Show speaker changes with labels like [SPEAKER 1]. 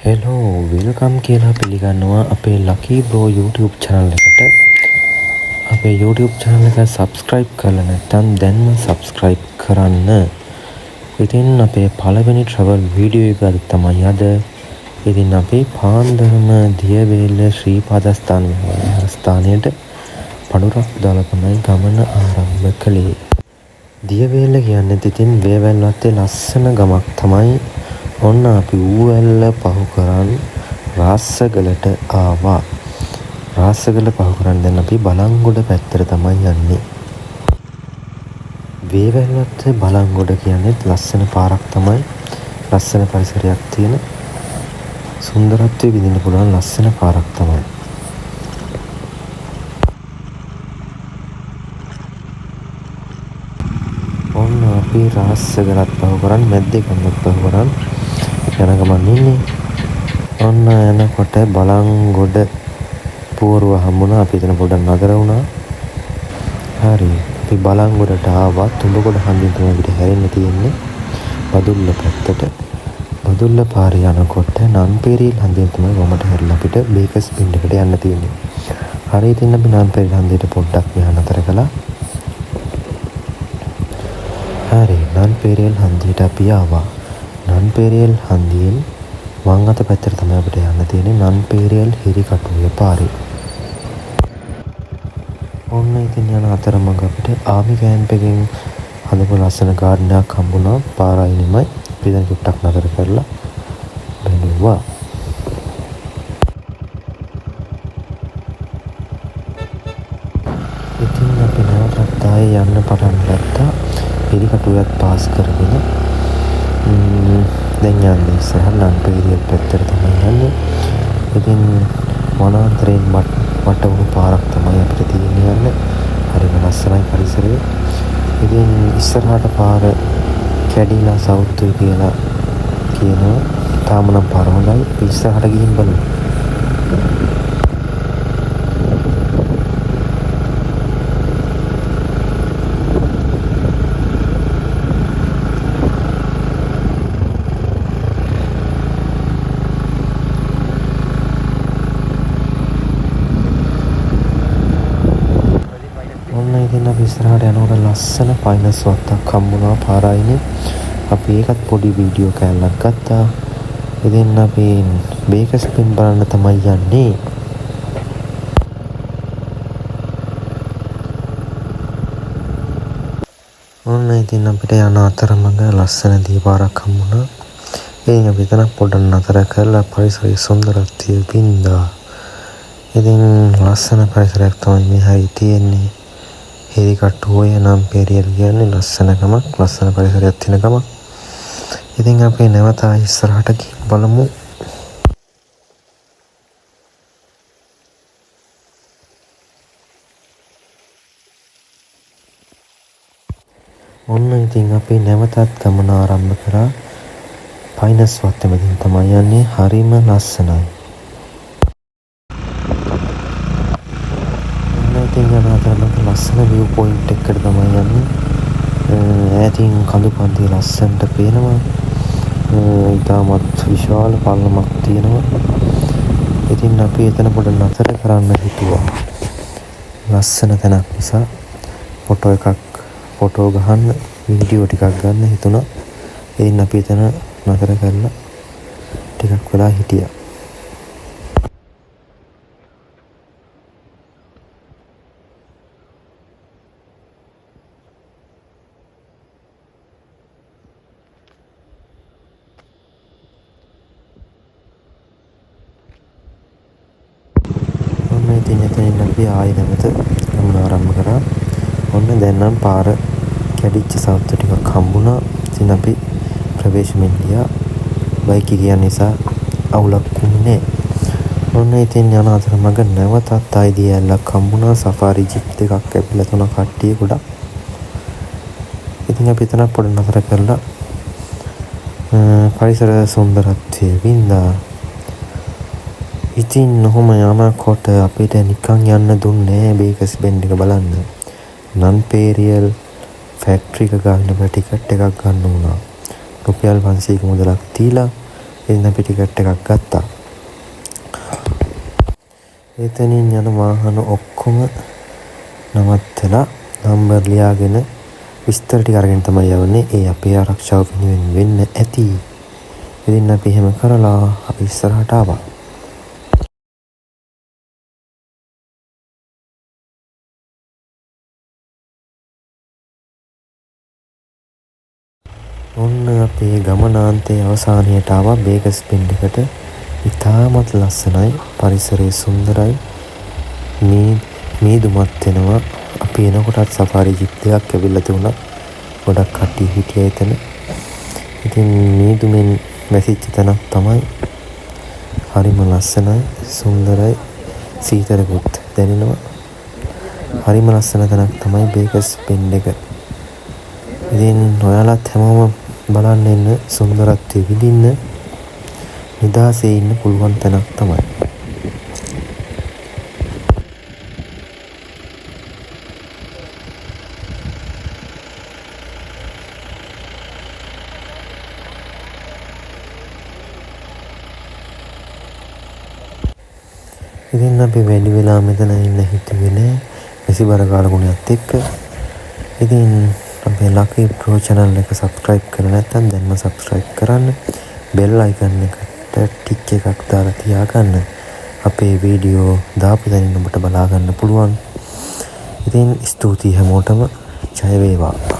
[SPEAKER 1] Hello welcome කියලා පිළිගන්නවා අපේ ලකී බ්‍රෝ YouTube channel එකට. අපේ YouTube channel එක subscribe කරලා නැත්නම් දැන්ම subscribe කරන්න. ඉතින් අපේ පළවෙනි travel video එක තමයි අද. ඉතින් අපි පාන්දරම දියවේල ශ්‍රී පාදස්ථාන ස්ථානයට පඩුරක් දාලා තමයි ගමන ආරම්භ කළේ. දියවේල කියන්නේ ඉතින් වේවැල් වත්තේ ලස්සන ගමක් තමයි. ඔන්න අපි ඌවැල්ල පහු කරන් රාස්සගලට ආවා. රාස්සගල පහු කරන් දැන් අපි බලංගොඩ පැත්තට තමයි යන්නේ. වේවැල් වත්තේ බලංගොඩ කියන්නේ ලස්සන පාරක් තමයි. ලස්සන පරිසරයක් තියෙන සුන්දරත්වය විඳින්න පුළුවන් ලස්සන පාරක් තමයි. ඔන්න අපි රාස්සගලත් පහු කරන් මැද්දේ කන්නත් පහු කරන් යන ගමන් ඉන්නේ. ඔන්න යනකොට බලංගොඩ පුවරුව හම්බුණා. අපි එතන පොඩ්ඩක් නතර වුණා. හරි. අපි බලංගොඩට ආවා. තුඹගොඩ හන්දියෙන් තමයි අපිට හැරෙන්න තියෙන්නේ. බදුල්ල පැත්තට. බදුල්ල පාරේ යනකොට නන්පෙරියල් හන්දියෙන් තමයි වමට හැරිලා අපිට බේකර්ස් පින්ඩ් එකට යන්න තියෙන්නේ. හරි. ඉතින් අපි නන්පෙරියල් හන්දියට පොඩ්ඩක් මෙහා නතර කළා. හරි. නන්පෙරියල් හන්දියට අපි ආවා. නන්පෙරියල් හන්දියෙන් වම් අත පැත්තට තමයි අපිට යන්න තියෙන්නේ. නන්පෙරියල් හිරිකටුවේ පාරේ. ඔන්න ඉතින් යන අතරමඟ අපිට ආමි කැම්ප් එකෙන් හදපු ලස්සන ගාඩන් එකක් හම්බුණා. පාර අයිනෙමයි. අපි දැන් චුට්ටක් නතර කරලා බැලුවා. ඉතින් අපි නැවතත් ආයේ යන්න පටන් ගත්තා. හිරිකටුවත් පාස් කරගෙන දැන් යන්නේ ඉස්සරහ නන්පෙරියල් පැත්තට තමයි යන්නේ. ඉතින් වනාන්තරයෙන් වට වුණු පාරක් තමයි අපිට තියෙන්නේ යන්න. හරිම ලස්සනයි පරිසරය. ඉතින් ඉස්සරහට පාර කැඩිලා සවුත්තුයි කියලා කියනවා. තාම නම් පාර හොඳයි. අපි ඉස්සරහට ගිහින් බලමු. ඉතින් අපි ඉස්සරහට යනකොට ලස්සන ෆයිනස් වත්තක් හම්බුණා පාර අයිනේ. අපි ඒකත් පොඩි වීඩියෝ කෑල්ලක් ගත්තා. ඉතින් අපි බේකර්ස් පින් බලන්න තමයි යන්නේ. ඔන්න ඉතින් අපිට යන අතරමඟ ලස්සන දීපාරක් හම්බුණා. ඉතින් අපි එතන පොඩ්ඩක් නතර කරලා පරිසරයේ සුන්දරත්වය වින්දා. ඉතින් ලස්සන පරිසරයක් තමයි මෙහි තියෙන්නේ. හිරිකටුවේ නන්පෙරියල් කියන්නේ ලස්සන ගමක්, ලස්සන පරිසරයක් තියෙන ගමක්. ඉතින් අපි නැවත ඉස්සරහට ගිහින් බලමු. ඔන්න ඉතින් අපි නැවතත් ගමන ආරම්භ කරා. ෆයිනස් වත්තෙන් තමයි යන්නේ. හරිම ලස්සනයි. ඉතින් යන අතරමඟ ලස්සන view point එකකට තමයි යන්නේ. ඈතින් කඳු පන්ති ලස්සනට පේනවා. ඉතාමත් විශාල පල්ලමක් තියෙනවා. ඉතින් අපි එතන පොඩ නතර කරන්න හිතුවා. ලස්සන තැනක් නිසා ෆොටෝ ගහන්න, වීඩියෝ ටිකක් ගන්න හිතුණා. ඉතින් අපි එතන නතර කරලා ටිකක් වෙලා හිටියා. ඉතින් එතනින් අපි ආයෙ නැවත ගමන ආරම්භ කරා. ඔන්න දැන් නම් පාර කැඩිච්ච සවුත්තු ටිකක් හම්බුණා. ඉතින් අපි ප්‍රවේශමෙන් ගියා. බයික් එක යන නිසා අවුලක් වුණේ. ඔන්න ඉතින් යන අතරමඟ නැවතත් ආයෙ දියැලක් හම්බුණා. සෆාරි ජිප් දෙකක් ඇවිල්ලා තුන කට්ටිය ගොඩක්. ඉතින් අපි එතන පොඩ නතර කරලා පරිසර සුන්දරත්වය වින්දා. ඉතින් ඔහොම යනකොට අපිට නිකන් යන්න දුන්නේ බේකර්ස් පින්ඩ් එක බලන්න. නන්පෙරියල් ෆැක්ටරි එක ගන්න ටිකට් එකක් ගන්න වුණා. රුපියල් 500ක මුදලක් දීලා ඉතින් අපි ටිකට් එකක් ගත්තා. එතනින් යන වාහන ඔක්කොම නවත්තලා නම්බර් ලියාගෙන විස්තර ටික අරගෙන තමයි යවන්නේ. ඒ අපේ ආරක්ෂාව වෙනුවෙන් වෙන්න ඇති. ඉතින් අපි එහෙම කරලා අපි ඉස්සරහට ආවා. ඔන්න අපේ ගමනාන්තයේ අවසානයට ආවා බේගස් බෙන්ඩ් එකට. ඉතාමත් ලස්සනයි, පරිසරය සුන්දරයි, මීදුමත් වෙනවා. අපි එනකොටත් සෆාරි ජිප් දෙකක් ඇවිල්ලා තිබුණා. ගොඩක් කට්ටිය හිටියා එතන. ඉතින් මීදුමෙන් වැසිච්ච තැනක් තමයි. හරිම ලස්සනයි, සුන්දරයි, සීතලකුත් දැනෙනවා. හරිම ලස්සන තැනක් තමයි බේගස් බෙන්ඩ් එක. ඉතින් ඔයාලත් හැමෝම බලන්න එන්න, සුන්දරත්වය විඳින්න, නිදහසේ ඉන්න පුළුවන් තැනක් තමයි. ඉතින් අපි වැඩි වෙලා මෙතන ඉන්න හිතුවේ නෑ විසිබර කාලගුණයත් එක්ක. ඉතින් අපේ ලකී ප්‍රෝ channel එක subscribe කරලා නැත්නම් දැන්ම subscribe කරන්න. bell icon එකට ටික් එකක් දාලා තියාගන්න. අපේ වීඩියෝ දාපු දැනින් ඔබට බලා ගන්න පුළුවන්. ඉතින් ස්තුතියි හැමෝටම. ජය වේවා.